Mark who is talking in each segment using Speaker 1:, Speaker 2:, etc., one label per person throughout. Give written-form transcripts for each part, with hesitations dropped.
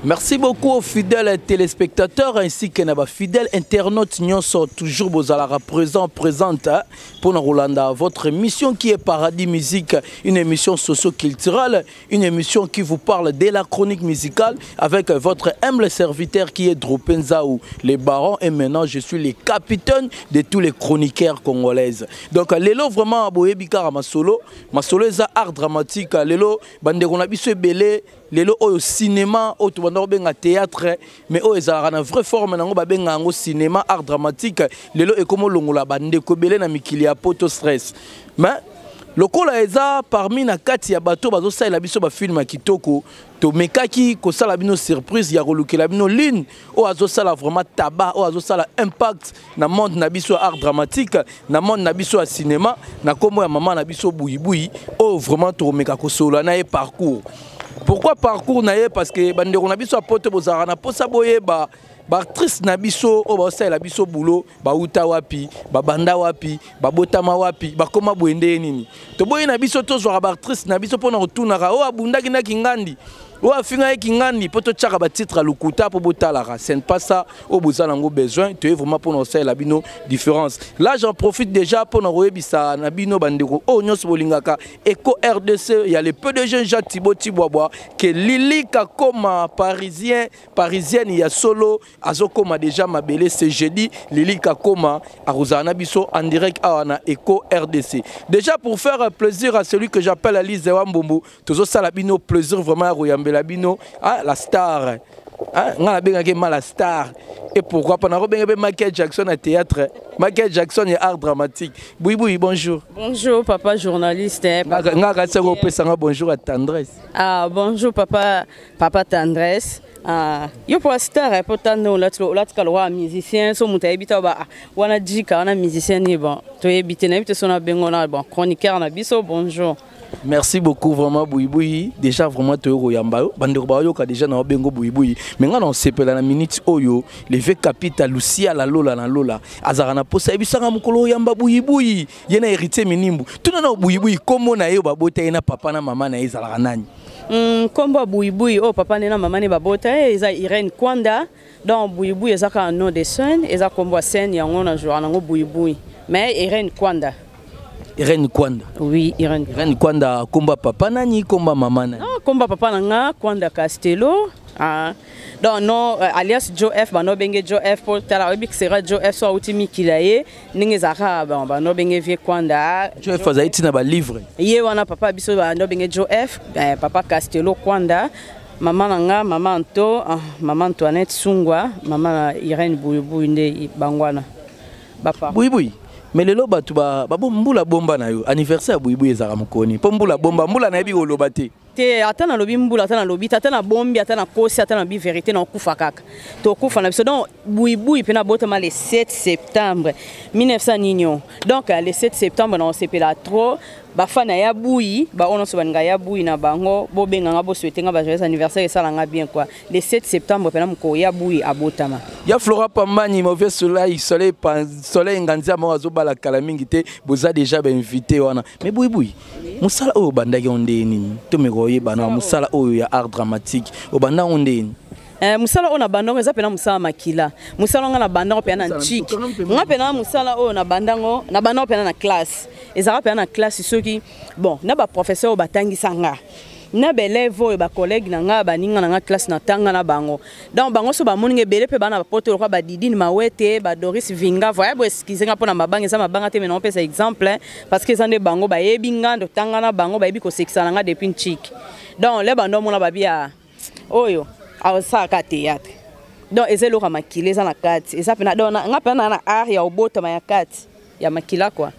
Speaker 1: Merci beaucoup aux fidèles téléspectateurs ainsi que nos fidèles internautes. Nous sommes toujours présente pour nous Rolanda, votre émission qui est Paradis Musique, une émission socio-culturelle, une émission qui vous parle de la chronique musicale avec votre humble serviteur qui est Dropenzaou, les barons, et maintenant je suis le capitaine de tous les chroniqueurs congolaises. Donc lelo vraiment aboye bikara ma solo est art dramatique, lelo bande on a biso belé. Lelo au cinéma, au théâtre, mais au ezara na vraie forme nango babenga ngo cinéma art dramatique. Lelo e comme longola bande ko belé na mikili ya poto stress. Mais lokola eza parmi na kati ya bato bazo sala biso ba film kitoko to mekaki ko sala bino surprise ya kolukela bino ligne o azo sala vraiment tabac o azo sala impact na monde na biso art dramatique na monde na biso cinéma na komo ya maman na biso buyi o vraiment to meka ko solo na e parcours. Pourquoi parcours naie? Parce que bande on a biso apote bozara na posa boye ba actrice na biso o ba sala biso boulot ba uta wapi ba banda wapi ba botama wapi ba koma bwende nini to boye na biso to zo ba actrice na biso pona rotuna ka o abunda kina kingandi o afinga kingandi poto tchaka ba titre lukuta po botala ka c'est pas ça o bozala ngo besoin to vraiment pour nous la bino différence. Là j'en profite déjà pour nous rebisa na bino bandeko o nyos bolingaka Eco RDC. Il y a les peu de jeunes Jean Thibaut Tibois que Lili Kakoma parisienne il y a solo azokoma déjà mabele ce jeudi Lili Kakoma a Rosana Bisso en direct à Eco RDC. Déjà pour faire plaisir à celui que j'appelle Alice Wambombo toujours ça la bino plaisir vraiment à Royambe la bino la star la star. Et pourquoi pas Michael Jackson à théâtre, Michael Jackson et art dramatique. Oui, bonjour.
Speaker 2: Bonjour papa journaliste.
Speaker 1: Bonjour à Tendresse.
Speaker 2: Ah bonjour papa Tendresse. Yo pour star pourtant là tu musicien so muta ebita ba wana djika wana musicien ni bon to ebite na ebite so na bengo na bon chroniqueur na biso bonjour.
Speaker 1: Merci beaucoup vraiment Bouiboui. Déjà vraiment te royamba bande robayo ka déjà na bengo Bouiboui. Mais nga on sepela na minute oyo le V capital Lucia la lola na lola azara na posa ebisanga mukolo yamba Bouiboui yena héritier minimbu tuna na Bouiboui komo na yo babota na papa na mama na ezala nani
Speaker 2: kombo Bouiboui oh papa na mama ne babota eza Irene Kwanda donc Bouiboui ezaka un nom de scène eza kombo scène yango na jour nango Bouiboui mais Irene Kwanda.
Speaker 1: Irene Kwanda.
Speaker 2: Oui, Irene
Speaker 1: Kwanda komba papa nani komba mama nani?
Speaker 2: Non, komba papa nanga Kwanda Castello. Donc non alias Joe F bano benge Joe F pour tala obi sera Joe F so utimi kilaye ninge zaka bano benge vie Kwanda.
Speaker 1: Joe F azaiti na ba livre.
Speaker 2: Ye wana papa biso bano benge Joe F papa Castello Kwanda. Maman nanga maman Antoinette Sungwa, maman Irene Bouibou nde bangwana. Papa.
Speaker 1: Bouibou. Mais le loba tu ba mbula bomba na yo anniversaire Bouibou ezara mukoni po mbula bomba mbula na yebi oloba te
Speaker 2: te atana lobi mbula atana lobi atana bombi atana kosi atana bi vérité na kufa kaka to kufa na biso donc Bouibou pena botama le 7 septembre 1900 nignon donc le 7 septembre na on sepela trop bafana ya Bouyi ba ono so banga ya Bouyi na bango bo benga nga bo souhaiter nga ba joyeux anniversaire et ça nga bien quoi le 7 septembre pena mko ya Bouyi abotama ya
Speaker 1: Flora Pambani mauvais soleil nganzia mo azobala kala mingi te boza déjà ba invité wana mais Bouyi musala oyo bandaki onde nini to mekoye bana musala oyo ya art dramatique obanda onde nini
Speaker 2: musala ona bandango eza pena musala makila musala nga na bandango pena na chiki nga pena musala oyo na bandango pena na classe ezaka pena na classe soki bon na ba professeur batangisa nga na bélève oyo ba collègue na nga baninga na nga classe na tanga na bango donc bango so ba moninga belé pe bana ba poto lokwa ba Didine Mawete ba Doris Vinga voya bo eskize nga pona mabanga eza mabanga te mais non pesa exemple parce que ezande bango ba yebi nga ndo tanga na bango ba yebi ko sexa nga depuis chiki donc le bando mona ba bia oyo a ça ka théâtre donc ezelo ka makile za na kati eza pena donc nga pena na art ya obota ma ya kati ya makila quoi.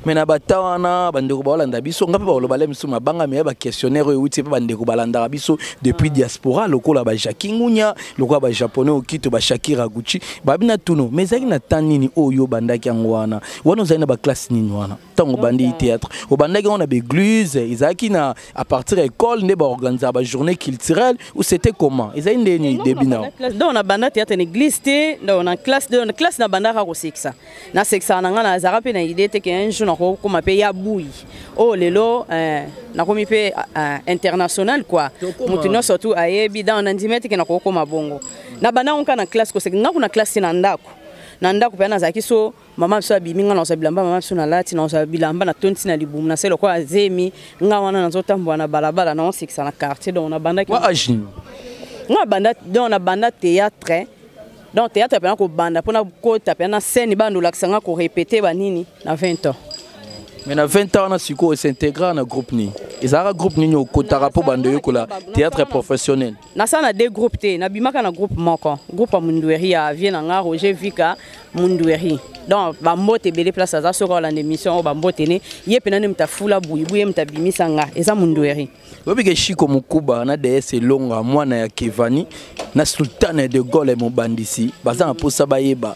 Speaker 1: Mais na batawana bandeko balanda biso ngape ba lobala miso mabanga me ba questionnaire oyo uti pe bandeko balanda biso depuis diaspora lokola ba Jackie Ngunya lokola ba japonais okito ba Shakira Gucci ba bina tuno mais zaki na tanini oyo bandaki ngwana wana zaina ba classe nini wana tango bandi théâtre o bandaki on a l'église izaki na à partir école ne ba organiser ba journée culturelle ou c'était comment izaki ndeni début na
Speaker 2: donc on a banda théâtre église té donc on a classe na banda ka ko sexa na sexa na nga na zara pe na idée té que jour nakokoma pe ya bui oh lelo nakomi pe international quoi mutu no surtout ayebi dans nandimete ke nakokoma bongo na bana onka na classe ko se ngako na classe na ndako pe na zaki so mama biso abiminga na osabilamba mama biso na lati na osabilamba na tonti na libumu na selo kwa azemi nga wana nazotambwa na balabala na onsikisa na quartier donc na banda ki nga banda donc na banda théâtre donc théâtre pe na ko banda pona ko tape na scène bando lakisanga ko répéter banini na 20 ans.
Speaker 1: Mais na 20 ans on a siko s'intégrer na groupe ni. Ezara groupe ni au kotara po bando yokola théâtre professionnel.
Speaker 2: Na ça na deux groupes te na bimaka na groupe moko. Groupe Mundueri a vient na Roger Vika Mundueri. Donc ba mbote belé place za soko la émission ba mbote ne ye pena ne mtafula buibuye mtabimisa nga eza Mundueri.
Speaker 1: Wabike Shiko Mukuba na DS longa mwana ya Kevani na Sultana de Gaulle mobandisi bazana posa bayeba.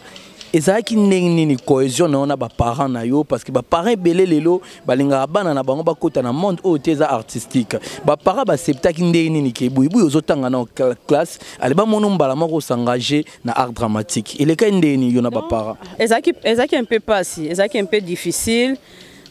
Speaker 1: Ezaki nini cohésion na ba parents na yo parce que ba parents belé lelo balinga bana na bango bakota na monde o teza artistique ba parents ba septaki nini ke buibu ozotanga na classe ali ba mono mbala moko s'engager na art dramatique il est ka nini yo na ba parents
Speaker 2: ezaki un peu passé ezaki un peu difficile.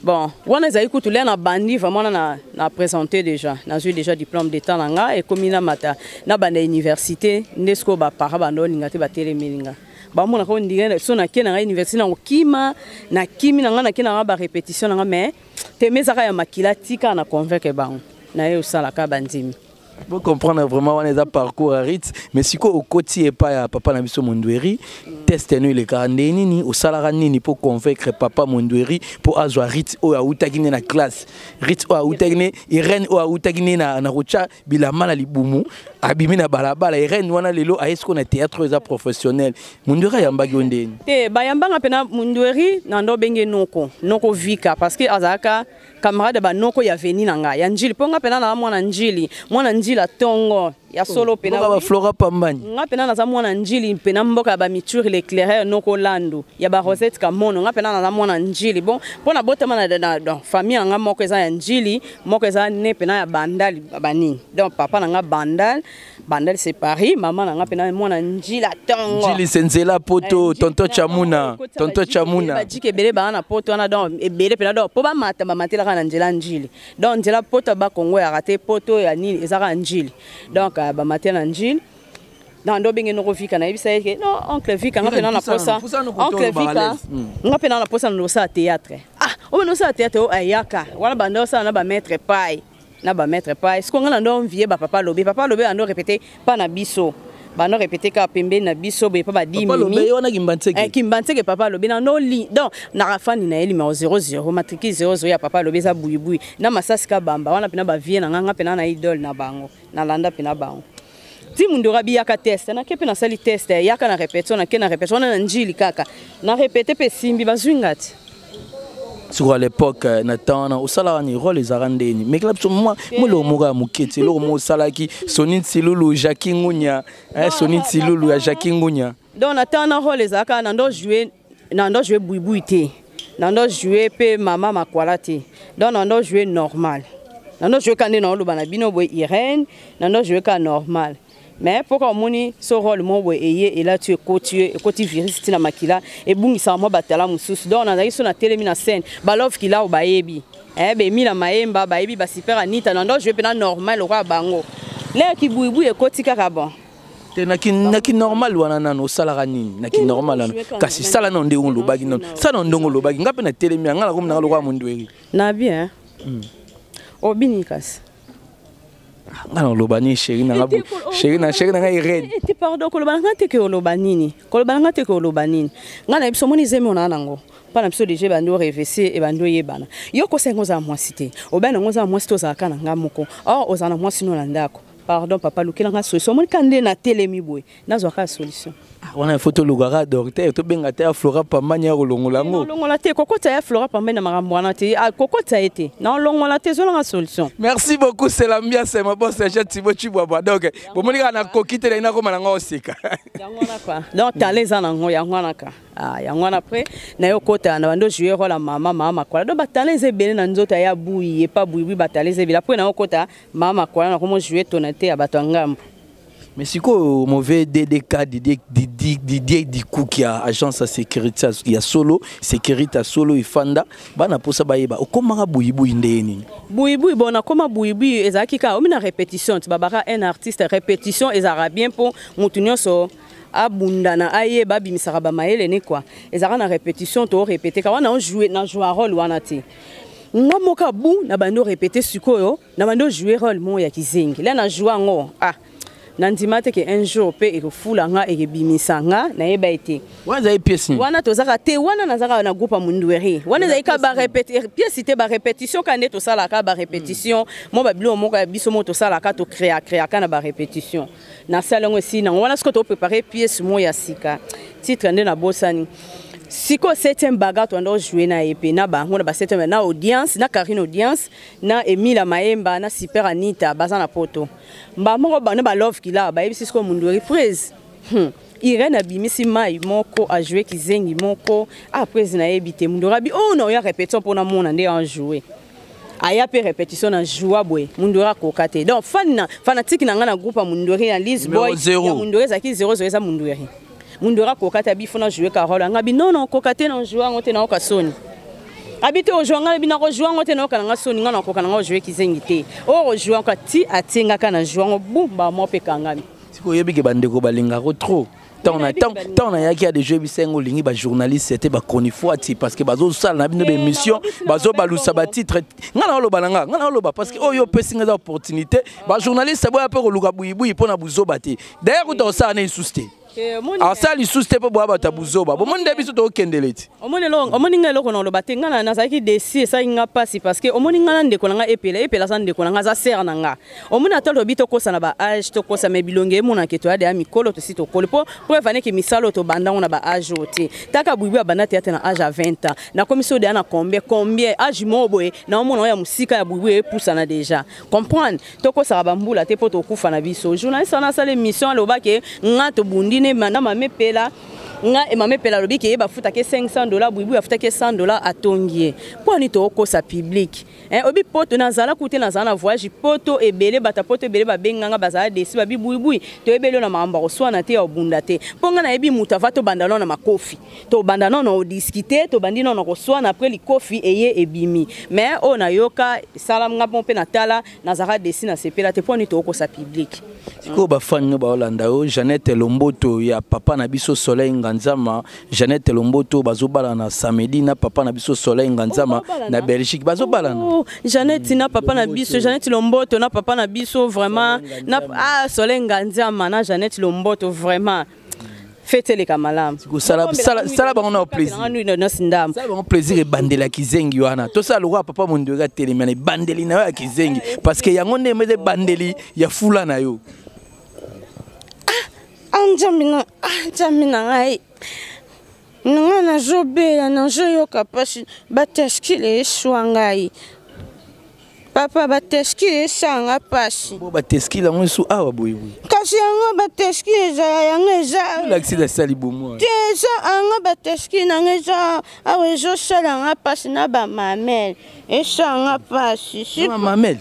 Speaker 2: Bon, on a eu tout na bandi vraiment na présenté déjà. Na eu déjà diplôme d'état nanga et comme ina mata na banda université nesko ba para bando ngate ba telemelinga. Ba mona ko ndinga so na kena université na okima na kimi nanga na kena ba répétition nanga mais temezaka ya makila tika na convaincre bango. Na yo sala ka bandimi.
Speaker 1: Vous comprenez vraiment on est à parcours à Ritz mais si ko okoti et pas ya papa na biso Mundueri test nous les karandeni ni au salara nini pour convaincre papa Mundueri pour azwa Ritz o autagine na classe Ritz o autagine Irene o autagine na rocha bilama na libumu abimi na balabala Irene wana lelo aesko na théâtre za professionnel Mundueri yambaki ondeni
Speaker 2: te bayambanga pena Mundueri na ndo benge noko vika parce que azaka camarade ba noko ya veni nanga ya njili ponga pena na mwana njili la tongo ya solo pena
Speaker 1: ba Flora Pambani
Speaker 2: nga pena na za mwana njili pena mboka ba mituri l'éclaireur noko landu ya ba Rosette Kamono nga pena na za mwana njili bon pona botama na famille nga moko eza ya njili moko eza ne pena ya bandali bani donc papa na nga bandal c'est Paris maman na nga pena mwana njila tongo
Speaker 1: njili senzela poto tonto chamuna
Speaker 2: ba jike bele ba na poto ana donc ebele pena donc po ba matela kana njela njili donc njela poto ba Kongo ya raté poto ya nini ezaka njili donc ba matela njili na ndo benge no vika na ibisa yake no oncle vika nga pena na posa oncle vika nga pena na posa no sa théâtre o no sa théâtre o ayaka wala bando sa na ba maître pai na ba maître pai ce qu'on a ndo vie ba papa lobe ando répéter pas na biso ba no répéter ka pembe na biso be pa ba 10
Speaker 1: papa lobe wana
Speaker 2: kimbantseke papa lobe na no li donc na rafani na eli ma 00 matriki 00 ya papa lobe za buyibui na masasi ka bamba wana pena ba vie na nga pena na idole na bango na landa pena bango ti mundora biyaka test na kepe na sali test yaka na répétition na ke na répétition na njili kaka na répéter pe simbi bazwingati
Speaker 1: sur à l'époque natana au sala ni rôle les arandeni mais là moi le moga mukete le mo sala ki Sonit Silulu Jackie Ngunya Sonit Silulu ya Jackie Ngunya
Speaker 2: donc natana rôle les aka na ndo jouer buibuité na ndo jouer pe mama makwala te donc na ndo jouer normal na ndo jouer kande na lo bana bino boy Irene na ndo jouer ka normal. Mais pourquoi moni so rôle mo boy et là tu es côté virus tina makila et bungisa mo batala mususu donc na na télé na scène balov kila o baebi be mi la maemba baebi ba super anita na ndo je pena normal o bango le ki buibu e côté kaka bon
Speaker 1: te na ki normal wana nano salara nini na ki normal wana kasi sala no ndé on lo bagi non ça no ndongo lo bagi ngape na télé mi ngala ko na lo kwa Mundueri
Speaker 2: na bien obinikas
Speaker 1: ngana lobani chéri na ngabo chéri na Irene
Speaker 2: ti pardon ko lobana ngate ke lobanini ngana biso moni zemi ona nango pana biso déjà bando révesser et bando yebana yo ko sengo za mwasi te obana ngoza mwasi to za kana ngamoko ozana mwasi no na ndako pardon papa lukela nga solution moni kande na telemi boy nazo ka solution
Speaker 1: on a une photo lugara docteur to benga te Flora Pambani ya longola ngo
Speaker 2: longola te kokota ya Flora Pambani na makamwana te kokota ete na longola te zo la solution.
Speaker 1: Merci beaucoup c'est l'ambiance ma boss je Thibaut Chibwaba donc bomoni kana kokite na ko malanga osika
Speaker 2: yangwana kwa donc taleza na ngo yangwana ka yangwana après na yo kota na bando jouer rôle mama kwa donc bataleza bene na nzota ya buyi e pa buyi bataleza bila après na yo kota mama kwa na ko mo jouer tonate ya bato ngambo
Speaker 1: Mais c'est quoi mauvais DDK Didier Dikou qui a agence à sécurité, il y a solo sécurité solo ifanda bana posa bayeba okomaka buibu indeni
Speaker 2: buibu bona koma buibu ezaki ka omina répétition tu babaka un artiste répétition ezara bien pour mutunyo so abundana ayeba bimisaka ba maele ne quoi ezara na répétition to répéter ka wana on jouer rôle wana ti nga moka bu na bando répéter sikoyo na bando jouer rôle mo ya kizengi là na jouer ngo nandimate ke un jour pe ekofula nga ekebimisa nga na yeba ete
Speaker 1: wana za pièce ni
Speaker 2: wana tozaka te wana nazaka na groupe Mundweri wana za ka ba répéter pièce te ba répétition kande to sala ka ba répétition mo ba bilo mo ka biso mo to sala ka to créer kana ba répétition na salon aussi na wana sko to préparer pièce mo ya sika titre ndé na bosani siko 7e bagarre to ndo jouer na EP na bango na ba 7e na audience na Karine audience na Emila Maemba na Super Anita bazana poto mba moko ba na ba love kila ba yebi siko Mundweri prise Irene abimisi mai moko a jouer kizengi moko après na yebite Mundweri bi oh non ya répétition pour na mona ndé en jouer aya pe répétition na joie boy Mundweri ko kate donc fanatique na nga na groupe Mundweri na Liz Boy ya Mundweri zaki 00 za Mundweri Mundweri kokata bi fona jouer Carole ngabi non kokate na jouer ngote na okasoni habité au jouer ngabi na ko jouer ngote na okana soni ngana kokana ngo jouer kizengi te o jouer ka ti atinga kana jouer bumba mo pe kangami
Speaker 1: siko yebi ke bandeko balinga ko trop tant on a yaki a des jeux bisengo lingi ba journaliste c'était ba chronifoati parce que bazo sala na bino be mission bazo balusa ba titre ngana lo balanga ngana lo ba parce que oyo pesinga za opportunité ba journaliste boya pe ko luka buibu ipona buzo bate d'ailleurs ko to sa na isuste ça les sous-step pour avoir ta bouzoba. Bon, mon début c'est au Kendelete.
Speaker 2: Au moninga loko na lobate ngana na zaki desi ça inga pasi parce que au moninga nde konanga epela sande konanga za ser nanga. Au mona tolo bito kosa na ba age to kosa me bilonge mona keto ade amikolo to sito kolo po vane ke misalo to banda on na ba age ote. Taka buibu abana tete na age à 20 ans. Na komiso de na combien age moboe na mona ya musika ya buibu e poussa na déjà. Comprendre to kosa ba mbula te poto kufa na biso. Journaliste na sale mission lobake ngato bundi mana mame pela nga e mame pela lobi ke ba futa ke $500 buibu ya futa ke $100 atongie pour ni to ko sa public obi poto na zala kuté na zana voyage poto ebele bata poto ebele ba benganga bazala desi ba buibu to ebele na mamba ko swana te obunda te ponga na ebi mutava to bandano na makofi to bandano na discuter to bandino na ko swana après li kofi eye ebimi mais on na yoka salam nga pompe na tala na zara desi na sepela te pour ni to ko sa public
Speaker 1: ko ba fan no ba Holanda o Jeannette Lomboto ya papa na biso Soleil Nganzama Jeannette Lomboto bazobala na samedi na papa na biso Soleil Nganzama na Belgique bazobala na
Speaker 2: Jeannette na papa na biso Jeannette Lomboto na papa na biso vraiment na Soleil Nganzama na Jeannette Lomboto vraiment fêter les kamalam
Speaker 1: sala bango au plaisir sala bango plaisir e bandela kizengi wana to sala roi papa Mundweri telemana bandeli na ya kizengi parce que yango ndemeze bandeli ya fula na yo
Speaker 3: Anjamina ngai nga na jobela na joyoka pasi bateskile eswangai papa bateskile sanga pasi
Speaker 1: bo bateskile ngo su awa boyibu
Speaker 3: kasi yango bateskile za yanga za
Speaker 1: l'accident sali bomo
Speaker 3: tesa anga bateskile nanga za awe zo sala nga pasi na ba mamel esanga pasi
Speaker 1: mamel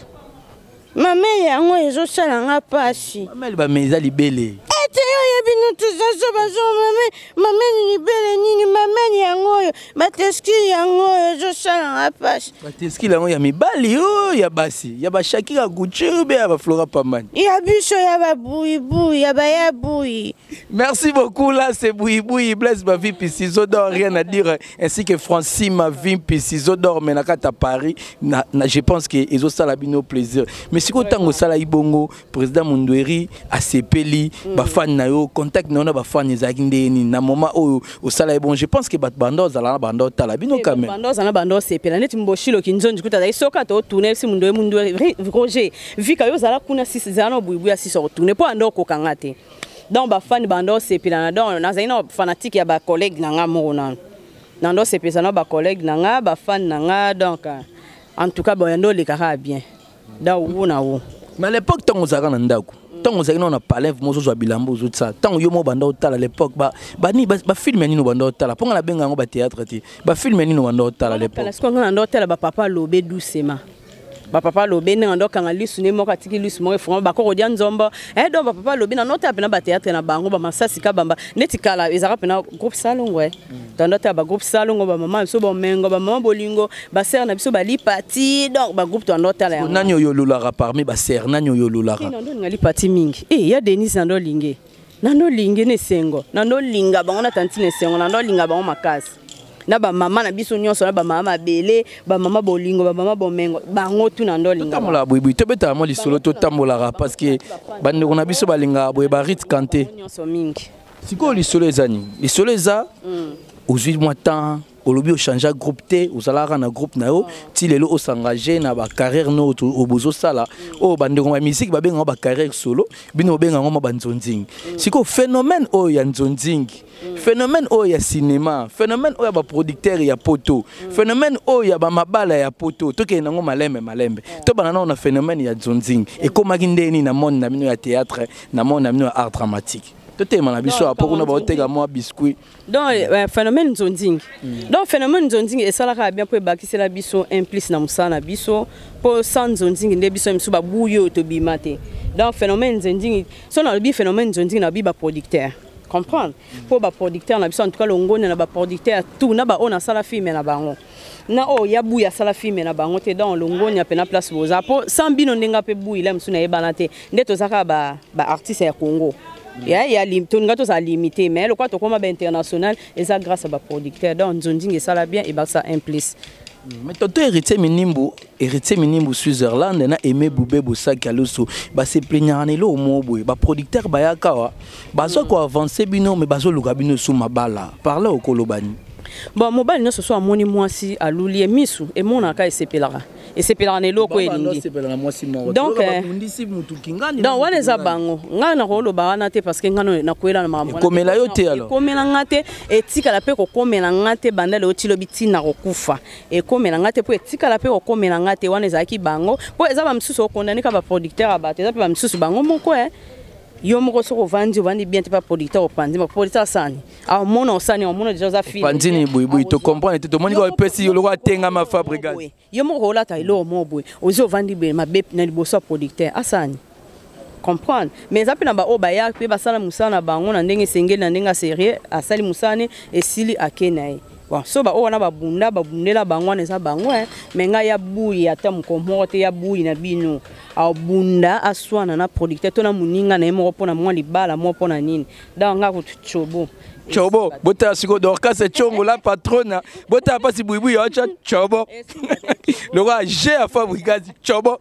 Speaker 3: yango ezo sala nga pasi
Speaker 1: mamel ba meza libele
Speaker 3: bateskile yango ezosala nga pasi
Speaker 1: bateskile yango ya mibali ya basi ya bashakira Gucci be ya baflora pamani
Speaker 3: ya biso ya babuibu ya bayabuyi.
Speaker 1: Merci beaucoup, là c'est Bouiboui Blaise ma vie puis ciseaux d'or, rien à dire ainsi que Francine ma vie puis ciseaux d'or mais na kata Paris je pense que ils ont ça la bino plaisir mais si ko tango sala ibongo président Mundweri a sepeli ba fan na yo contact na ba fan ezaki ndeni na moment o sala bon je pense que bat bando za bando tala bino quand même
Speaker 2: bando za bando sepela net mboshilo kinzonji kuta isoka to tourner si Mundweri Roger vika yo zala kuna 6 zana Bouiboui ya 6 tourner po ando ko kangate donc ba fan bando sepela donc na zaina fanatique ya ba collègue na nga mona nando sepesa na ba collègue na nga ba fan na nga donc en tout cas boyando le kara bien da wu na wu
Speaker 1: mais à l'époque tant on zaka na ndako tant on zaka na palève mozo zo bilambo zo ça tant yo mo bando tala à l'époque ba film ni no bando tala ponga la benga ngo ba théâtre ti ba film ni no bando tala à l'époque
Speaker 2: parce qu'on a ndo tala ba papa lobé doucement papa lobe ne ndo kanga lisu ne moka tiki lisu mo efo ba ko dia nzomba do papa lobe na nota pena ba théâtre na bango ba masasi ka bamba neti kala ezaka pena groupe salongo tando ta ba groupe salongo ba mama so ba mengo ba mama bolingo ba ser na biso ba li parti donc ba groupe to nota la
Speaker 1: nani yo lulaka parmi ba ser nani yo lulaka
Speaker 2: ndo ngali parti mingi ya Denis ndo linge nando linge ne sengo nando linga bango na tantine sengo nando linga bango makasi na ba mama na biso nyonso na ba mama belé ba mama bolingo ba mama bomengo bango tu na ndolinga
Speaker 1: tamola bwibi to beta mo lisolo to tambola parce que bande ko na biso balinga boye ba rit kanté
Speaker 2: nyonso mingi
Speaker 1: siko lisolo ezani lisolo eza aujourd'hui moi temps olobi o changer groupe T ozalaka na groupe na yo ti lelo o s'engager na ba carrière no o bozo sala o bande ko musique ba benga ba carrière solo bino benga ngoma ba nzonzingi siko phénomène o ya nzonzingi phénomène o ya cinéma phénomène o ya ba producteur ya poto phénomène o ya ba mabala ya poto to ke nango malembe to banana na phénomène ya nzonzingi e komaki ndeni na monde na bino ya théâtre na monde na bino ya art dramatique tout na biso apoko na ba oteka moi biscuit
Speaker 2: donc phénomène nzonzingi donc phénomène nzonzingi esalaka bien po bakisela biso implice na musana biso po sans nzonzingi nde biso misu ba buyo to bimate donc phénomène nzonzingi so na bi phénomène nzonzingi na bi ba producteur comprendre pour ba producteur na biso en tout cas longone na ba producteur tout na ba ona sala film na bango na o ya buya sala film na bango te dans longone ya pena place boza po sans bino ndenga pe buyi la misu na yebana te nde to saka ba artiste ya Congo ya to ça limité mais le quoi to comme international et ça grâce à ba producteur donc nzonzingi ça la bien et ba ça implice
Speaker 1: mais toto héritier minimbu Switzerland na aimé boubé bosaki aloso ba se plaignana lo mo boy ba producteur ba yakawa bazo ko avancer bino mais bazo luka bino sous mabala parler au kolobani
Speaker 2: bon mobile no ce soit moni mwasi aluli misu e mona ka esepelaka esepelaka ne loko elingi donc wana eza bango nga na koloba wana te parce que ngano na koela na mambo
Speaker 1: komela yo te alors
Speaker 2: komela ngate etikala pe ko komela ngate bandale otilo bitina kokufa e komela ngate po etikala pe ko komela ngate wana ezaki bango po eza ba msusu okondane ka ba producteur abate eza pe ba msusu bango moko yo moko soko vandi bien te pas producteur opandi ma producteur sani a mona osani mona déjà za film
Speaker 1: pandini boy to comprendre te to moni ko pesi yo lo atenga ma fabricage
Speaker 2: yo moko olata ilo mo boy ozo vandi be ma bep na liboso producteur asani comprendre mais zapi na ba o ba ya pe basala musana bango na ndenge sengeli na ndenge sérieux asali musane esili akenaye bon so ba o wana babundela bango na za bango mais nga ya buyi ata mukomoro ya buyi na bino abunda aswana na producteur to na muninga na yemo pona mwa libala mo pona nini da nga ko chobo bota siko dorka se chongo la patrona bota pasi buibu acha chobo le roi j'ai à fabriquer chobo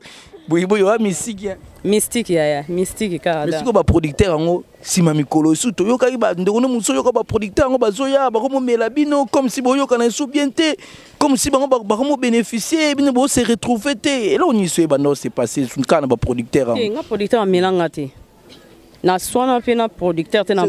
Speaker 2: buibu yo mystique ya mystique ka
Speaker 1: da siko ba producteur ngo sima mikolo su to yoka ba ndono muso yoka ba producteur ngo bazoya ba ko mela bino comme si boyo kana su bien te comme si bango ba ko bénéficier bino bo se retrouver te et là on y se ba no c'est passé sun kana ba producteur
Speaker 2: nga producteur melanga te na swana pe na producteur te na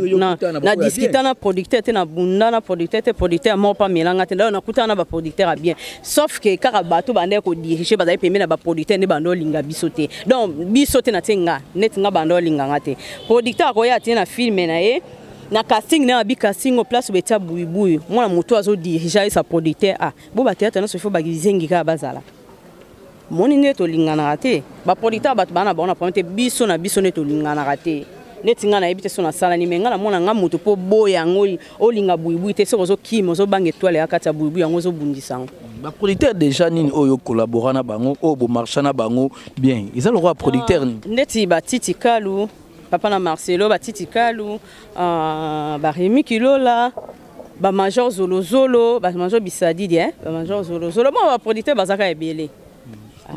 Speaker 2: discuter na producteur te na bunda na producteur mo pa melanga te na kuta na ba producteur bien sauf que kaka bato bande ko diriger ba pembe na ba producteur ne bando linga bisote donc bisote na tenga net nga bando linga ngate producteur ko ya te na film na ye na casting na bi casting au place beta buibuyi mwana moto azo diriger sa producteur bo ba théâtre na so faut ba gizengi ka bazala moni ne to lingana te ba producteur bat bana bona ponte biso na biso ne to lingana te netinga na ebite so na sala ni menga na mona nga moto po boya ngoli olinga buibuyi te so zo kimo zo bange toile akata buibuyi yango zo bundisa
Speaker 1: ba producteur déjà nini oyo collabora na bango o bo marcha na bango bien ils ont le roi producteur
Speaker 2: ndeti ba Titi Kalu papa na Marcelo ba Titi Kalu ba Rémi Kilola ba Major Zolo ba Major Bisadidi ba Major Zolo bon ba producteur bazaka ebele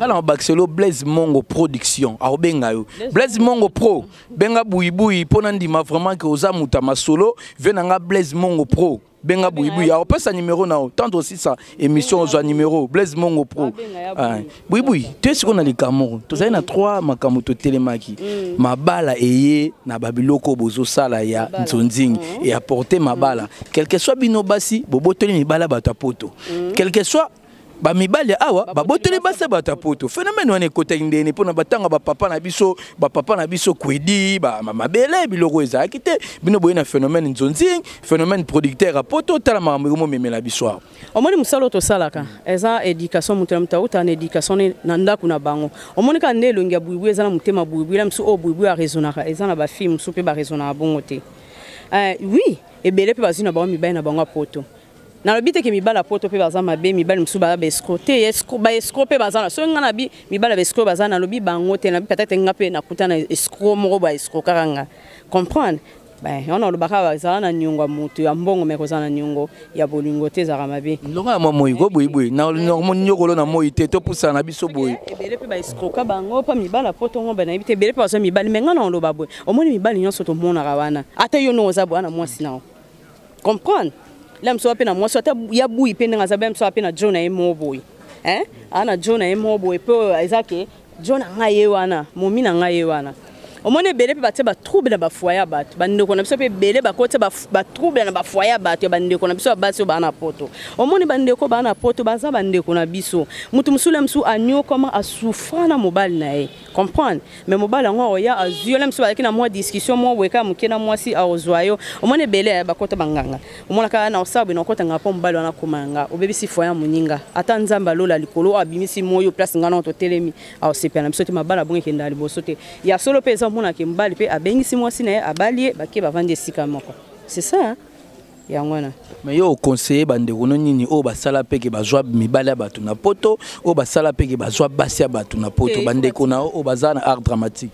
Speaker 1: alors Baxelo Blaise Mongo production aobenga yo Blaise Mongo pro benga buibuyi pona ndima vraiment que oza muta masolo venanga Blaise Mongo pro benga buibuyi alors pas sa numéro na tant aussi ça émission zo numéro Blaise Mongo pro buibuyi tu es qu'on a les Cameroun tu sais na 3 makamu to telemaki mabala eye na babiloko bozo sala ya nzonzingi et apporter mabala quel que soit bino basi bobo toli mibala bato poto quel que soit ba mibali awa ba boteli basa bata poto phénomène wana ekota ndene pona batanga ba papa na biso kwedi ba mabele biloko ezaki te bino boyena phénomène nzonzi phénomène producteur a poto tala makambo mo memela biso
Speaker 2: omoni musalo to salaka eza éducation mutela mutauta na éducation na ndako na bango omoni ka ndelo ngia buibu eza na mutema buibu la msu o buibu a raisonnaka eza na ba film msu pe ba raisonnaka bongo te oui ebele pe bazina ba mibali na bango poto na lobite ke mibala poto pe baza mabe mibali msu ba escroter escro pe baza na so ngana bi mibala ba escro baza na lobi bango te na peut-être ngape na kutana escro moko ba escro karanga comprendre on a le baka za na nyongo mutu ya mbongo meko za na nyongo ya bolingo te za mabe
Speaker 1: longa ya moyi go boyi na normo nyokolo na moyi te to pusa na biso boyi
Speaker 2: ebele pe ba escroka bango pa mibala poto ngo ba na bite ebele pe baza mibali menga na lo babwe omoni mibali nyonso to mona rawana ata yo no za bwana mwasi nao comprendre la mso pe na mwasi ata ya buyi pe nga za ba mso pe na Jona e moboyi ana Jona e moboyi pe ezake Jona ngaye wana momina ngaye wana omone bele pe batie ba trouble na ba foyer bato bandeko na biso pe bele ba kote ba trouble na ba foyer bato bandeko na biso baso ba na poto omone bandeko ba na poto baza bandeko na biso mutu musula msu anyo comment a souffrir na mobile na e comprendre mais mobile ngo oya azio la msu ba kina moi discussion moi weka mukena mwasi a ozwayo omone bele ba kote banganga omona ka na osabu na kota ngapo mobile na komanga obebisi foyer muninga ata nzamba lola likolo abimisi moyo place ngana to telemi a osepia na biso te mabala bonge kenda liboso te ya solo pe mona ke mbali pe abengisi mwasi na abalie bake bavandi esika moko c'est ça yangwana
Speaker 1: mais yo conseiller bandeko nini o basala pe ke bazwa mibali bato na poto o basala pe ke bazwa basi bato na poto bandeko na o bazana art dramatique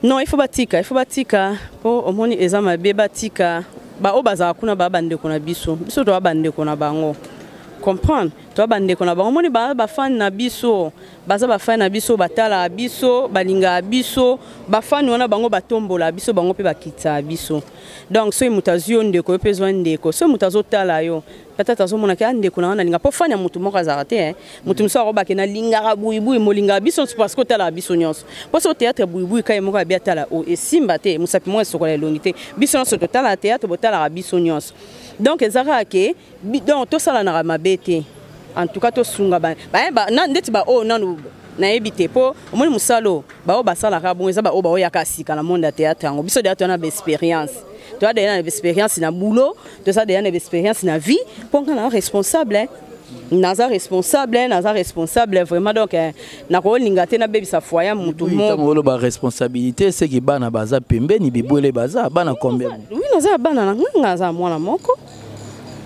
Speaker 2: non il faut batika po omoni eza mabe batika ba o bazala kuna ba bandeko na biso to bandeko na bango comprendre to bandeko na bango moni ba fan na biso baza ba fan na biso batala biso balinga biso ba fan wana bango batombola biso bango pe bakita biso donc so mutazio ndeko pe zo ndeko so mutazo tala yo peut-être azomona ka ndeko na wana linga po fan ya mutu moko azarate mutu mso aroba ke na linga buibu molinga biso parce que tala biso nyonso po so théâtre buibu kai moko abia tala o esimba te musapi mo sokola longité biso nyonso to tala théâtre botala biso nyonso donc ezara ke donc to sala na mabete en tout cas to sunga ba na ndeti ba o nanu na ebite po omoni musalo ba o basala ka bon eza ba o ba o yakasika na monde ya théâtre ngo biso théâtre na expérience to ada na expérience na boulot to ça na expérience na vie pour na responsable naza responsable vraiment donc na ko lingate na bebisa foya mutu
Speaker 1: mo ba responsabilité c'est que bana baza pembeni bibwele baza bana combien
Speaker 2: oui naza bana ngaza mwana moko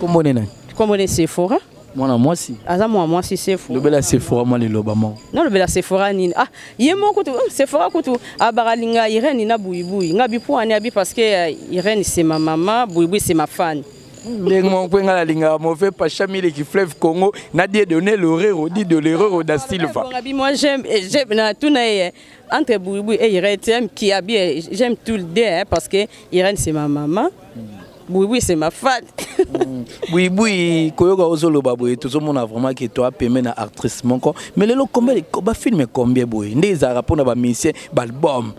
Speaker 1: komone
Speaker 2: Sephora
Speaker 1: mwana mwasi
Speaker 2: aza mwasi Sephora
Speaker 1: lobela Sephora moi le lobama
Speaker 2: non lobela Sephora nini ye moko tu Sephora kutu abaralinga Irene na buibui ngabi po ani abi parce que Irene c'est ma maman buibui c'est ma fan
Speaker 1: mon point la linga mauvais pas chamile qui fleuve Congo n'a dit donner l'erreur dit de l'erreur da Silva
Speaker 2: moi j'aime na tout na entre buibui et Irene qui a bien j'aime tout le deux parce que Irene c'est ma maman oui c'est ma fan.
Speaker 1: Oui koyoka ozolo baboye tozomona vraiment que toi permet na actrice moko mais le combien ba film combien boye ndeza rapona ba musicien ba album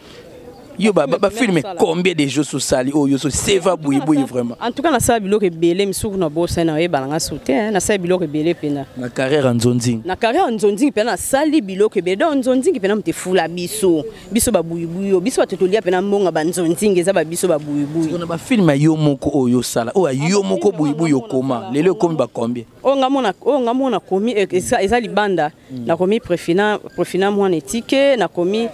Speaker 1: yo ba film combien de jeux sociaux oh yo so seva boye vraiment
Speaker 2: en tout cas na sa biloko ebele misuku na bossa na yeba nga soutien na sa biloko ebele pena
Speaker 1: na carrière nzonzi
Speaker 2: pena sali biloko ebele donc nzonzi pena mtefula biso ba buibuyo biso batotolia pena mbonga ba nzonzi eza ba biso ba buibuyo
Speaker 1: na ba film yo moko oyo sala o yo moko buibuyo koma lelo komi ba combien
Speaker 2: o ngamona komi eza libanda na komi profina mwana etike na komi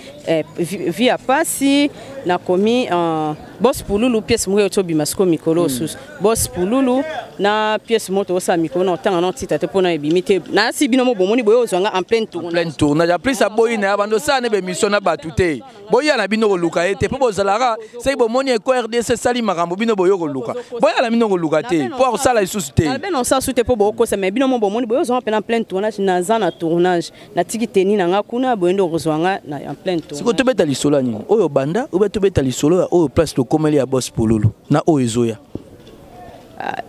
Speaker 2: via pasi na komi boss pululu pièce moko to bimasco mikolo sus boss pululu na pièce moto osa mikolo na tanga na tita te pona ebimite na si bino mo bomoni boyo ozanga en plein
Speaker 1: tournage ya plus aboyi na bando sa ne be mission na batute boya na bino ko luka ete po bozalara sai bomoni e ko RDC sali makambo bino boyo ko luka boya na bino ko luka te po sala isusu te
Speaker 2: ben on sa sute po boko se me bino mo bomoni boyo ozanga en plein tournage na zana tournage na tiki teni na ngakuna boyendo kozwanga na en plein tournage
Speaker 1: siko to beta lisolo ni oyo banda ou to beta lisolo oyo place to komeli ya boss pululu na oyo ezoya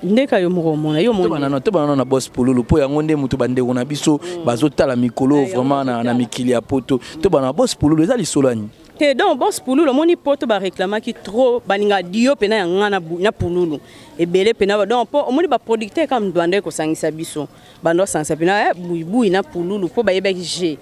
Speaker 2: ndeka yo moko mona yo mona
Speaker 1: to bana na boss pululu po yango nde mutu bandeko na biso bazotala mikolo vraiment na mikili ya poto to bana boss pululu eza lisolo ni
Speaker 2: te donc boss pululu moni poto ba réclama ki trop balinga dio pena ya ngana na pululu ebele pena donc po moni ba producteur comme doande ko sangisa biso bando sangisa pena buibui na pululu po ba yebeki je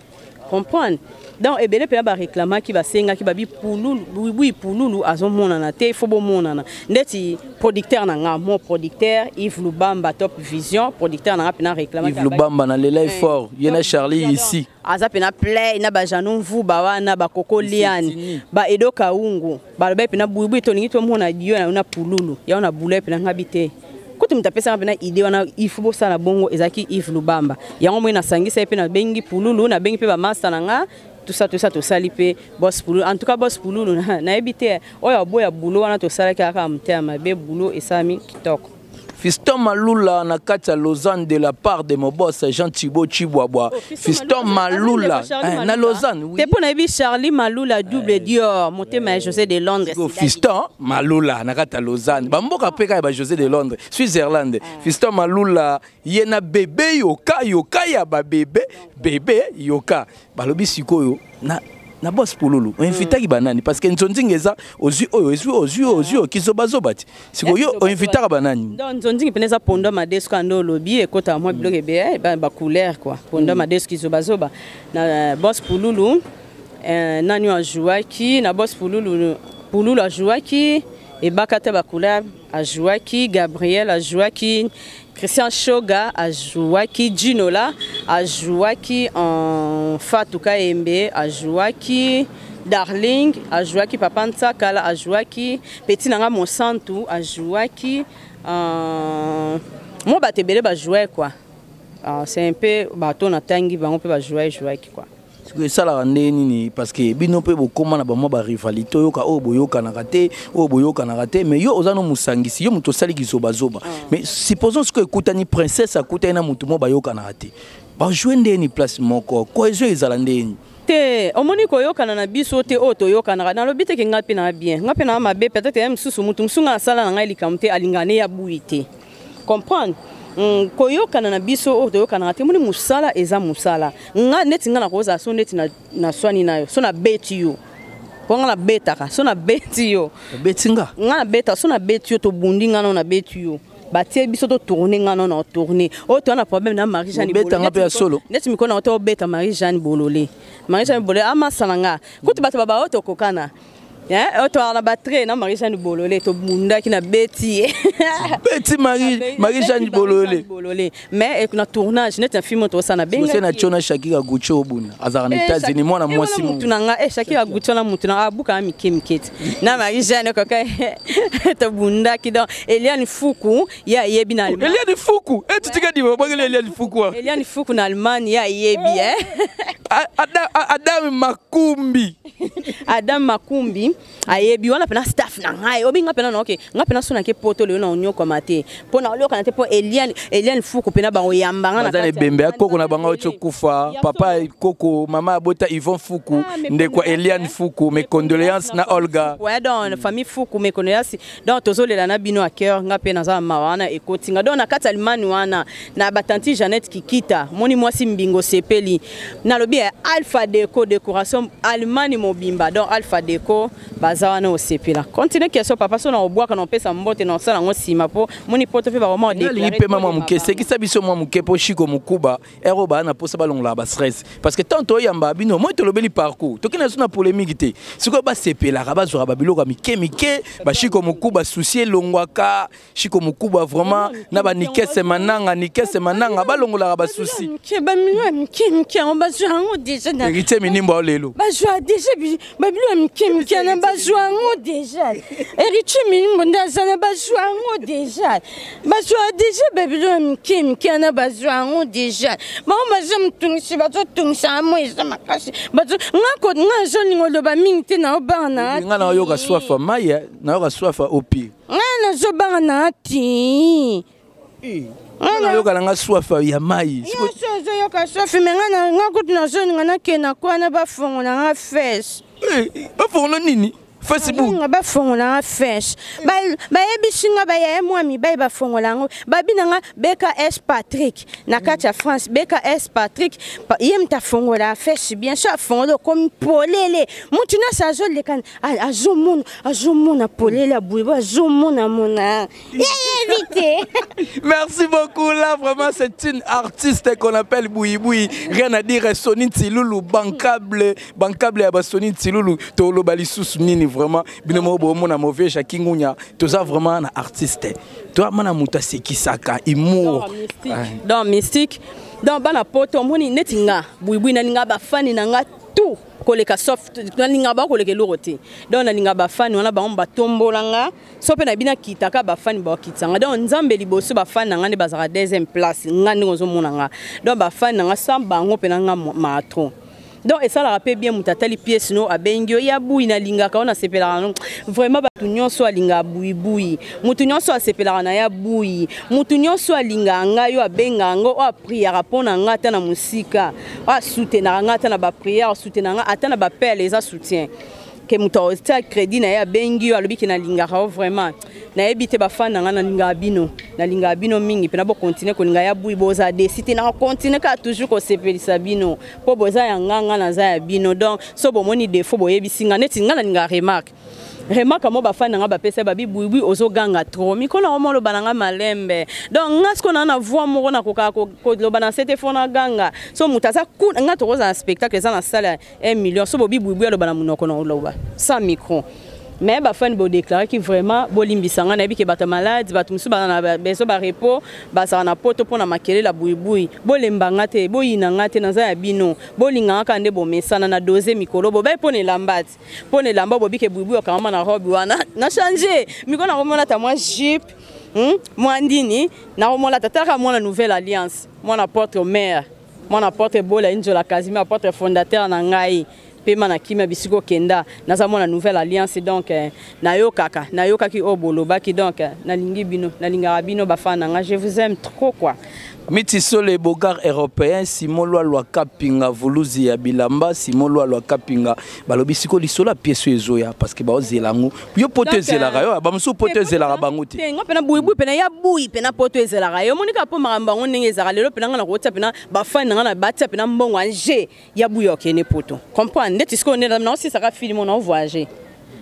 Speaker 2: comprendre donc ebele pena ba réclama ki ba senga ki ba bi pululu buibui pululu azomona na te fo bo mona na ndeti producteur na nga mon producteur Yves Lubamba Top Vision producteur na pena réclama
Speaker 1: Yves Lubamba na lelai fort yena Charlie ici
Speaker 2: aza pena play na ba janou vuba wana ba koko liane ba edo kaungu ba lobe pena buibui to ningi to mona dio na pululu ya na bule pena ngabite kuti mtapesa pena ide wana ifubo sana bongo ezaki Yves Lubamba yango mwe na sangisa pena bengi pululu na bengi pe ba master na nga tout ça to sali pe boss pululu en tout cas boss pululu na ebite oya boya bulo wana to sala kaka mtema be bulo esami kitoko.
Speaker 1: Fiston Malula na kati ya Lausanne de la part de mon boss Jean Thibaut Chibwabwa. Fiston Malula na Lausanne oui.
Speaker 2: Te pona bi Charlie Malula double Dior motema José de Londres.
Speaker 1: Fiston Malula na kati ya Lausanne. Bamboka peka ba José de Londres, Switzerland. Fiston Malula yena bébé yoka ya ba bébé yoka. Balobi sikoyo na boss pululu invita ki banani parce que nzonzingeza ozu kizobazobati siko yo invita banani
Speaker 2: donc nzonzingi peneza pondo madesko ando lobi ekota mwa bloc be ba couleur quoi pondo madesko kizobazoba na boss pululu nani a jouaki na boss pululu a jouaki et bakata ba couleur a jouaki Gabriel a jouaki Christian Shoga a jouaki Ginola a jouaki en Fatouka Embe a jouaki Darling a jouaki Papa Ntsakala a jouaki Petit Nanga Monsanto a jouaki moi batebele ba jouer quoi c'est un peu bateau na tangi bango pe ba jouer quoi
Speaker 1: ça la nini parce que bino pe bokoma na ba mo ba rivalité yoka o boyoka na raté mais yo ozano musangisi yo muto sali kizobazoba mais supposons que ekutani princesse akutani na mutu mo ba yoka na raté ba jouer ndeni place moko cohésion ezala ndeni
Speaker 2: te omoni ko yoka na biso te oto yoka na lobite ke ngapi na bien ngapi na mabe peut-être même susu mutu musunga sala na ngai likamte alingane ya buite comprendre koyokana na biso o toyokana te moni musala eza musala nga neti nga na koza so neti na swani nayo so na beti yo po nga na betaka so na beti yo
Speaker 1: betinga
Speaker 2: nga na beta so na beti yo to bundi nga na beti yo batie biso to tourner nga na tourner o to na problème na Marie Jeanne
Speaker 1: beta nga pe solo
Speaker 2: neti mikona to beta Marie Jeanne Bololé ama salanga kuti bato baba o to kokana oto ala battre na Marie Jeanne Bololé to bunda ki na beti
Speaker 1: beti Marie Jeanne Bololé
Speaker 2: mais na tournage net un film to sana benga
Speaker 1: c'est na chona Shakira Gucci obuna azara na États-Unis mwana mwasi mu
Speaker 2: tunanga Shakira Gucci na mutu na abuka mikemiketi na Marie Jeanne ko ka to bunda ki donc Eliane Fuku ya yebi na Allemagne
Speaker 1: Eliane Fuku tutika di ba Eliane Fuku
Speaker 2: Eliane Fuku na Allemagne ya yebi Adam Makumbi ayebi wana pena staff na ngai obi nga pena na okay nga pena sona ke poto le na onyoko mate pona loka na te po Eliane Fuku pena ba oyamba nga na
Speaker 1: kati bembe akoko na banga ocho kufa papa koko mama abota Yvon Fuku ndekwa Eliane Fuku mes condoléances na Olga
Speaker 2: ouais donc famille Fuku mes condoléances donc tozolela na bino a cœur nga pena za mawana ekoti nga donc na kati Allemagne wana na batanti Jeannette Kikita moni mwasi mbingo sepeli na lobi Alpha Deco décoration Allemagne mobimba donc Alpha Deco bazawana osepela continue question papa so na obwaka na pesa mbote na sala ngosima po moni poto pe ba moment de
Speaker 1: lipe mama muke sekisa biso mwa muke po shiko mukuba ero ba na posa balongla ba stress parce que tanto yamba bino moi to lobeli parcours to kina suna polémique te siko ba sepela ba zora ba biloko mike ba shiko mukuba souci longwaka shiko mukuba vraiment na ba nikese mananga balongola ba souci
Speaker 3: ba milwa mike on ba zwa ngo déjà na
Speaker 1: hérité minimba lelo
Speaker 3: ba zwa déjà ba bilwa mike na ba zwa ngo déjà hérité minimba ndaza na ba zwa ngo déjà ba zwa déjà ba bilwa mike na ba zwa ngo déjà ba ma jam tungisi ba zo tungisa mo isa makasi ba zo ngako ngazo ningo ba mingi na obana
Speaker 1: nga na yoka swafa maya na yoka swafa opi
Speaker 3: na zo bana ti
Speaker 1: na yoka nga swafa ya mai
Speaker 3: so yoka swafa menga nga kutu na zo ninga na kena kwa na ba fongo na nga face
Speaker 1: ba fongo nini Facebook
Speaker 3: ba fongola fesh ba yebisinga ba ya mwami ba fongola ngo babinanga BKS Patrick na kati ya France BKS Patrick yemta fongola fesh bien sûr fongola comme polele mutu na sazo le kan azomona polele buiba azomona mona éviter.
Speaker 1: Merci beaucoup là vraiment c'est une artiste qu'on appelle Boui Boui, rien à dire Sonine Tilulu bancable ya Sonine Tilulu to lo balisusu nini vraiment binomo bomo na mauvais Jakingunya to ça vraiment un artiste toi mana muta sekisaka humour
Speaker 2: dans mystique dans bana poto moni netinga Boui Boui na ninga ba fani na nga tout koleka soft na ninga ba koleka lorote donc na ninga ba fani wana ba omba tombolanga so pe na bina kitaka ba fani ba kitanga donc nzambe liboso ba fani nga ne bazaka deuxième place nga ndingo zo monanga donc ba fani nga samba ngo pe na nga matron. Donc et ça la rappelle bien mutatali pièce no abengyo ya Boui na linga ka ona sepela vraiment batu nyonso alinga Boui Boui mutu nyonso asepela na ya Boui mutu nyonso alinga ngayo abenga ngo o prière pona ngata na musika a soutenir ngata na ba prière soutenir ngata atana ba père les soutien que muto sta crédit na ya bengyo alobi ki na linga ka vraiment na ebite ba fana nga na linga bino mingi pe na bo continuer ko linga ya Boui boza décider na continuer ka toujours ko sepelisa bino po boza ya nganga na za ya bino donc so bo moni défaut bo yebisinga neti nga na linga remarque mo ba fana nga ba pesa ba bi Boui Boui ozo ganga trop mi ko na mo lo bananga malembe donc ngasko na na voix mo na ko lo bana c'était fona ganga so mutaza ku nga to roza spectacle za na salle 1 million so bo bi Boui Boui lo bana munoko na lo ba sans micro. Mais ba fan bo déclarer que vraiment bo limbisanga na bi ke bata malade batu musu bana na beso ba repos ba sa na poto pona makele la Boui Boui bo lembanga te bo yinanga te na za ya bino bo linganga ka nde bo mesana na doser mikolo bo ba pone lambati pone lamba bo bi ke Boui Boui okama na robe wana na changer miko na komona ta moi jupe moi ndini na komona tataka moi la nouvelle alliance moi na porte mère moi na porte bola injola Kazima porte fondateur na ngai pema na kimia bisiko kenda naza mona nouvelle alliance donc nayoka ki oboloba ki donc nalingi bino nalinga bino bafana nga je vous aime trop quoi.
Speaker 1: Mitiso les bogards européens Simon Lwa Kapinga Voluzi ya Bilamba Simon Lwa Kapinga balobi siko lisola pièce ezoya parce que ba ozelango yo potezela rayo ba musu potezela bango te
Speaker 2: nga pena Boui Boui pena ya Boui pena potezela rayo monika po maramba ngo ndenge ezaka lelo pena nga na kota pena ba fan nga na batia pena mbongo anje ya Boui okene poto comprendre ndeti siko ne na aussi saka film on voyager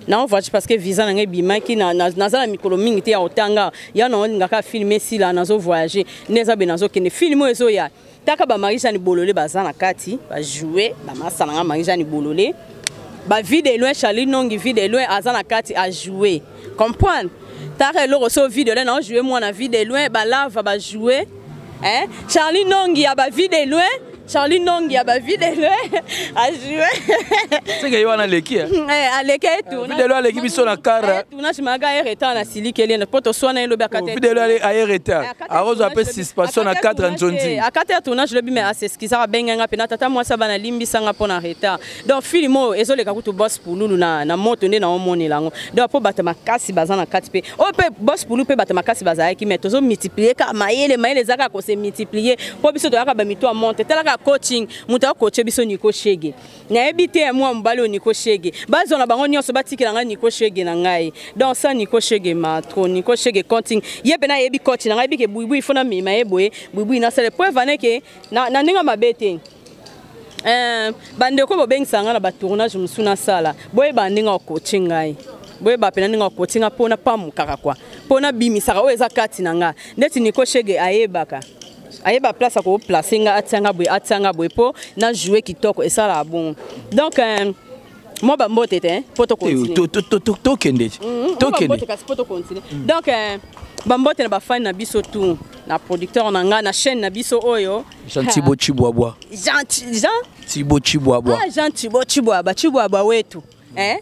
Speaker 2: na on voyage parce que visa na ngebima ki na za mikolo mingi te ya otanga ya na ngaka filmer si la nazo voyager neza be nazo kene film ezo ya taka ba Marisha ni bolole baza na kati ba jouer ba masana nga Marisha ni bolole ba vide loin Charlie Nongi vide loin aza na kati a jouer comprendre taka lo so vide loin na jouer moi na vide loin ba lava ba jouer hein Charlie Nongi ya ba vide loin Charlie Nongi a ba vide loin a jouer
Speaker 1: c'est que yona leki
Speaker 2: aleki tout
Speaker 1: vide loin leki biso na kara
Speaker 2: tout na chimaga ereta na silikeli na poto sona elo ba kate
Speaker 1: vide loin ereta arozo ape suspension na 4 nzondi
Speaker 2: a 4 tournage le bi mais aseskiza benga pena tata moi ça bana limbisanga pona reta donc filimo ezoleka kutu boss pululu na moto nde na omoni lango donc po bata makasi bazana kati pe o pe boss pululu pe bata makasi bazaya ki meto zo multiplier ka mayele zaka ko se multiplier po biso to yaka ba mito a monter telaka coaching muta coacher biso Niko Shege na ebite moi mbalo Niko Shege bazo na bango nyonso batikela nga Niko Shege na ngai donc ça Niko Shege matro Niko Shege coaching yebe na yebi coach na ngai bike Boui Boui fona mima eboye Boui Boui na sele preuve aneke na ninga mabete bande ko bobengisa nga na ba tournage musuna sala boye bandinga coaching ngai boye ba pena ninga coaching apona pamukaka kwa pona bimisaka o eza kati na nga ndeti Niko Shege ayebaka ayeba place ko placer nga atanga boy po na jouer kitoko et ça la bon donc moi ba mbote te poto continuer
Speaker 1: to kende
Speaker 2: poto continuer donc ba mbote na ba fan na biso tout na producteur na nga na chaîne na biso oyo
Speaker 1: Jean Thibaut Chibwabwa
Speaker 2: Jean Thibaut Chibwabwa wetu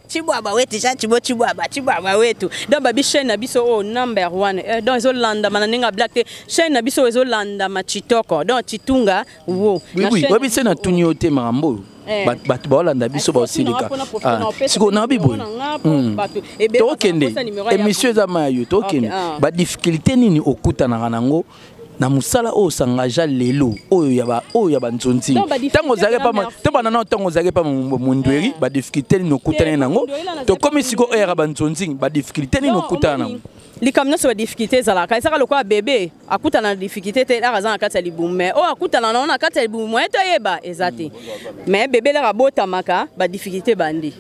Speaker 2: Chibwaba wetu Jean Thibaut Chibwaba wetu donc babi chaîne na biso o number 1 donc ezolanda mananinga black te chaîne na biso ezolanda machitoko donc chitunga wo
Speaker 1: oui babi chaîne na tunyo te marambo bat baolanda biso ba osilika siko na bibo to kende émission za mayo to kende ba difficulté nini okuta na nango na musala o sangaja lelo oyo yaba nzonzi tango zake pa to banana tango zake pa mundweri ba difficulté no kutana nango to comme siko era ba nzonzi ba difficulté no kutana
Speaker 2: likamna so difficulté zala ka saka lokwa bébé akutana difficulté te la razana kata libume o akutana na kata libume to yeba ezati mais bébé la rabota maka ba difficulté bandi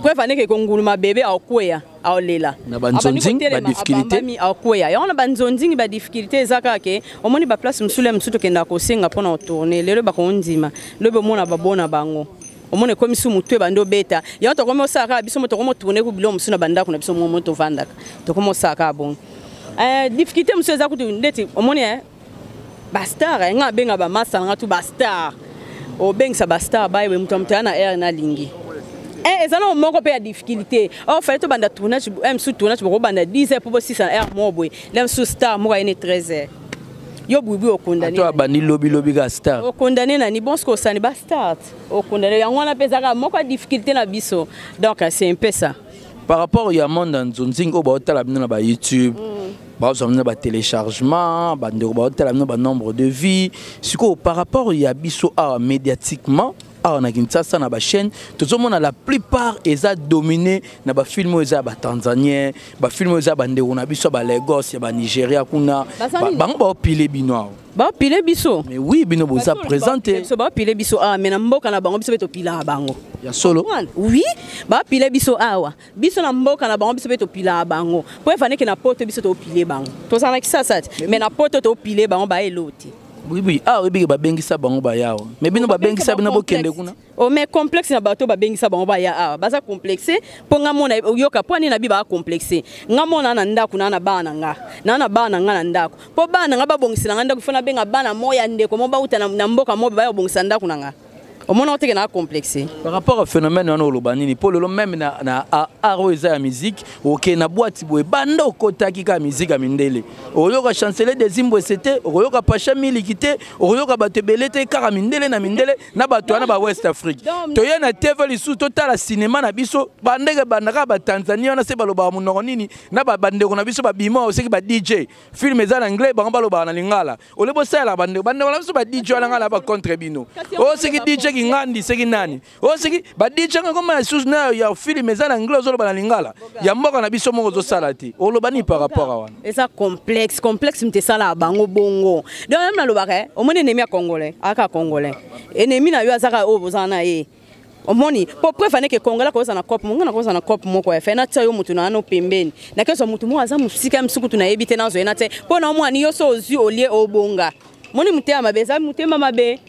Speaker 2: preuve ane ke konguluma bébé akweya aolela
Speaker 1: na banzonzi ba difficulté
Speaker 2: akweya ya ona banzonzi ba difficulté zaka ke omoni ba place musule musuto kenda ko senga pona tourner lelo ba konzima lobe mona babona bango omone komisu mutwe bando beta ya to komo saka biso moto komo tourner ku bilo musuna banda kuna biso moto vandaka to komo saka bon difficulté musu za kutu ndeti omone bastar nga benga ba masa nga tu bastar o bengsa bastar ba we mutamtana air na lingi ezana moko pe ya difficulté o fallait to banda tournage sous tournage ko banda 10h pour 6h air moboy lem sous star mo ene 13h yo bubu o condamné
Speaker 1: to abani lobi ga star
Speaker 2: o condamné na ni bon ce sani ba start o condamné yango na pesa ka moko difficulté na biso donc c'est un peu ça
Speaker 1: par rapport ya monde nzonzi o ba otala bino na ba YouTube ba ozamna ba téléchargement ba ndeko ba otala bino ba nombre de vues siko par rapport ya biso médiatiquement on a Kinshasa na ba chaîne tout le monde la plupart eza dominé na ba film eza ba Tanzanien ba film eza ba ndeko na biso ba Lagos ya ba Nigeria kuna bango ba pile bino
Speaker 2: ba pile biso
Speaker 1: mais oui bino boza présenté
Speaker 2: so ba pile biso mais na mboka na bango biso beto pila bango
Speaker 1: ya solo
Speaker 2: oui ba pile biso awa biso na mboka na bango biso beto pila bango po efane ke na poto biso to pile bango to sana kisasa mais na poto to pile bango ba eloti
Speaker 1: oui oui ba bengisa bango ba yawo mais bino ba bengisa bino bokende kuna
Speaker 2: o mais complexe na bato ba bengisa bango ba ya baza complexe po ngamona yoka po ni na bi ba complexe ngamona na ndako na bana nga na bana nga na ndako po bana nga ba bongisa nga ndako fona benga bana moya ndeko mo ba uta na mboka mo ba yo bongisa ndako na nga au moins on est complexé
Speaker 1: par rapport au phénomène on lobanini pour le même na aroisa ya musique OK na boîte boye bando kotaki ka musique a mindele oyoka chanceler des imbo c'était oyoka pacha milikité oyoka batebelete ka mindele na bato na ba West Afrique to yena TV lisu total la cinéma na biso bandeke bandaka ba Tanzania na se baloba munoko nini na ba bandeko na biso ba bima aussi ba DJ film eza en anglais bango baloba na lingala olebo sala bandeko na biso ba DJ na ngala ba contre bino o c'est que DJ ngandi seki nani o seki ba DJ ngoma sous na ya film eza na anglais ozolo ba na lingala ya mboka na biso moko zo salati olobani par rapport à wana
Speaker 2: eza complexe mtesala bango bongo donc même na lobaka omone ennemi ya congolais aka congolais ennemi na yo azaka o bozana ye omoni po préfane ke congolais ko na cop munga na ko na cop moko ya fena tsa yo mutu na no pembeni na keso mutu mo aza musika msukutu na yebite na zo ena te po na omwani yo so ozi olie obonga moni mutema mabeza mutema mabe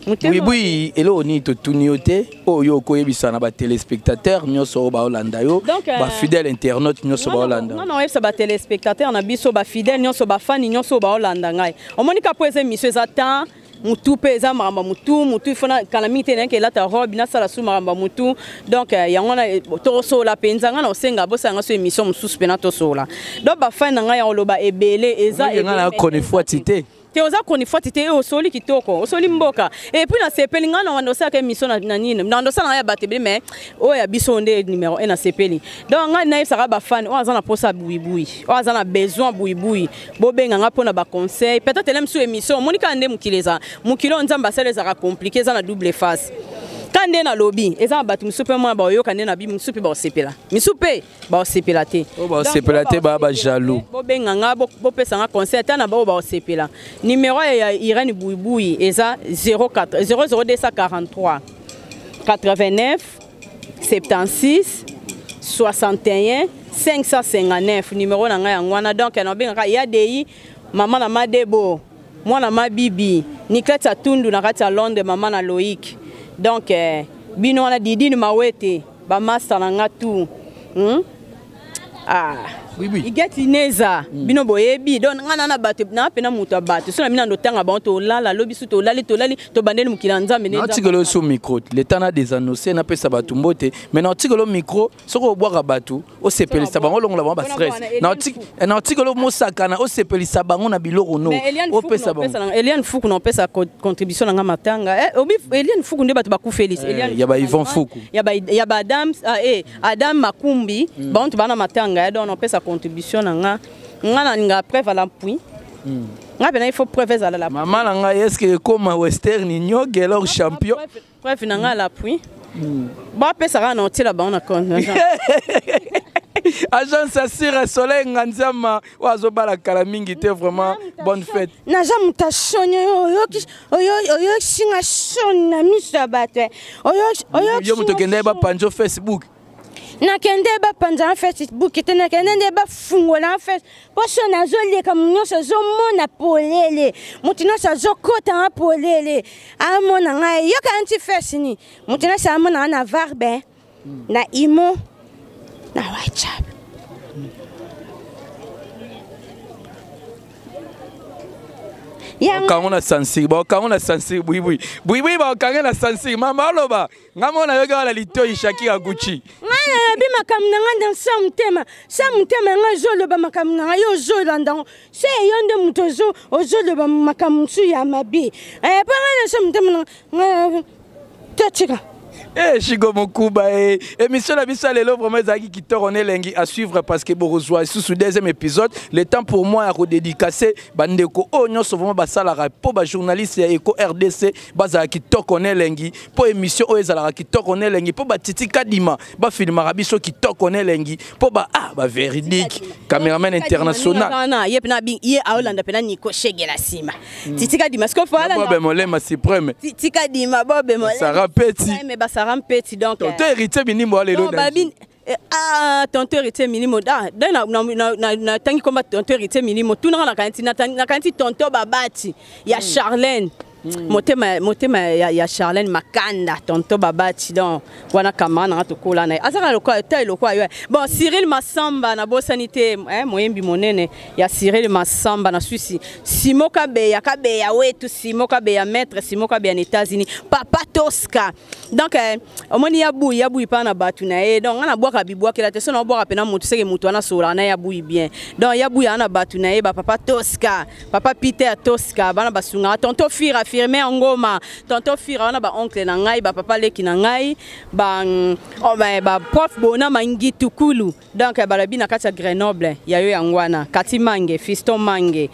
Speaker 1: oui elo ni to tuniote oyo koyebisa na ba téléspectateurs nyoso ba Holanda yo ba fidèle internaute nyoso ba Holanda
Speaker 2: non yebisa ba téléspectateurs na biso ba fidèle nyoso ba fan nyoso ba Holanda ngai omoni ka poeze mission ezata mutu peza maramba mutu ifona calamité neke la ta robe na sala sou maramba mutu donc yango na toso la penza nga na osenga bosa nga so émission mususu pena toso la donc ba fan nga ya oloba ebele eza
Speaker 1: nga na connaît fois tité
Speaker 2: Teoza koni fatite o soli kitoko o soli mboka et puis na sepeli nga na wandosa ka mission na nini na ndosa na ya batebe mais o ya biso nde numéro 1 na sepeli donc nga na yesa ba fan o azana posa buibui o azana besoin buibui bo benga nga pona ba conseil peut-être lem sou émission monika nde mukileza mukilo nzamba seleza ka compliqué za na double face kande na lobby eza batu misupe mwa ba yo kande na bi misupe ba sepela misupe ba sepela te
Speaker 1: o ba sepela te ba jaloux
Speaker 2: bo benga nga bo pesa nga conseil ta na ba sepela numéro ya Irene Buibui eza 04 00243 89 76 61 559 numéro na nga yangwana donc na benga ya dei mama na madebo mwana mabibi Nikleta Tundu na kati ya Londres mama na Loïc donc bino na Didi Mawete ba master na ngatu
Speaker 1: oui oui
Speaker 2: igeti neza bino boyebi donc ngana na bato na pena muto bato so na mina ndotanga ba to lala lobi su to lali to bandeli mukila nzambe neza
Speaker 1: na tigolo so micro l'état na des annoncés na pesa bato mbote mais na tigolo micro soko boaka bato o sepelisa bango longola ba stress na tigolo mosaka na o sepelisa bango na biloko no o pesa bango
Speaker 2: Eliane Fuku na pesa contribution na matanga obi Eliane Fuku nde bato bakufelisa
Speaker 1: Eliane ya ba Yvon Fuku
Speaker 2: ya ba Adam Makumbi ba on bana matanga donc on pesa contribution nga na nga preuve à l'appui nga pena il faut preuve ezala la
Speaker 1: maman na ngai est-ce que comme Western Nyoge leur champion
Speaker 2: preuve na nga l'appui bon apesaka na otila bango na compte
Speaker 1: agence Assire Soleil Nganzama wazobala kala mingi te vraiment bonne fête
Speaker 3: naza muta soni oyo singa soni na miso ya bato
Speaker 1: yo muto kende ba panjo Facebook
Speaker 3: nakende bapanza na Facebook te nakende nde bafungola na Facebook poso nazoleka nyonso azomona polele moto nyonso azokota na polele amona ngai yoka anti fesi ni moto nyonso amona na Varbe na Imo na WhatsApp
Speaker 1: Bakangona sensible, bakangona sensible, oui. Bakangona sensible. Mama loba, ngamona yoga wala litoi Shakira Gucci.
Speaker 3: Ngana bi makamna nganda samutema ngazoloba makamna yo zolanda. Se yonde mutozo ozoloba makamsu ya mabi. Pangana samutema tatika.
Speaker 1: Chigo Mokuba émission la bissa lelo vraiment ezaki kitoko nelengi à suivre parce que borozwa sous deuxième épisode le temps pour moi à redédicacer bandeko onyo souvent basala po ba journaliste ya Eco RDC baza kitoko nelengi po émission o ezala kitoko nelengi po ba Titi Kadima ba filmera biso kitoko nelengi po ba ba véridique cameraman international
Speaker 2: na yepna bi ye Aolanda pena Nico Shegela sima Titi Kadima ce qu'on fait là
Speaker 1: Bob Molema suprême
Speaker 2: Titi Kadima Bob Molema
Speaker 1: Sarah Petit
Speaker 2: Petit donc
Speaker 1: tonton héritier minimo alelo
Speaker 2: tonton héritier minimo na tangi komba tonton héritier minimo tout na kanti tonton babati ya Charlène motema ya Charlène Makanda tonton babati donc wana kamana na tokola na azaka lokwa taille lokwa yo bon Cyril Massamba na bosanité moyembi monene ya Cyril Massamba na Suisse Simoka Beya wetu Simoka Beya maître Simoka Beya aux États-Unis papa Tosca donc omoni yabu pa na batu na donc na boka bibwa kila teso na boka pena mutu seke mutu ana sola na yabu bien donc yabu ya na batu na ba papa Tosca papa Peter Tosca bana basunga tonton Fira firmé en Ngoma tonton Fira na ba oncle na ngai ba papa leki na ngai ba prof bona mangi tukulu donc balabi na kati ya Grenoble ya yo yangwana kati mange fiston mange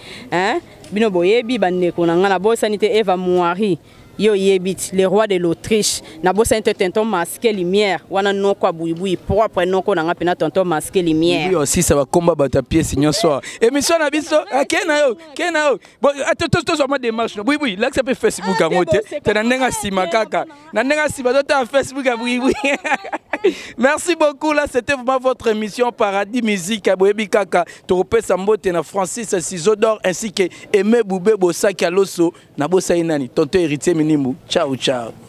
Speaker 2: bino boyebi bandeko na ngana bosanité Eva Mouari yo yebit le roi de l'Autriche na bosanité tonton masqué lumière wana noko buibui propre noko na ngapena tonton masqué lumière
Speaker 1: oui aussi ça va combat bata pièce nyonso émission na biso kena yo bon to so ma démarche oui là ça peut Facebook à moté te na ndenga sima kaka na ndenga sima to ta Facebook oui merci beaucoup là c'était vraiment votre émission Paradis Musique à Boyebi kaka to repesa mbote na Francis Sizodor ainsi que Aimé Boubé Bosaki Aloso na bosa inani tonton héritier Nimu. Ciao, ciao.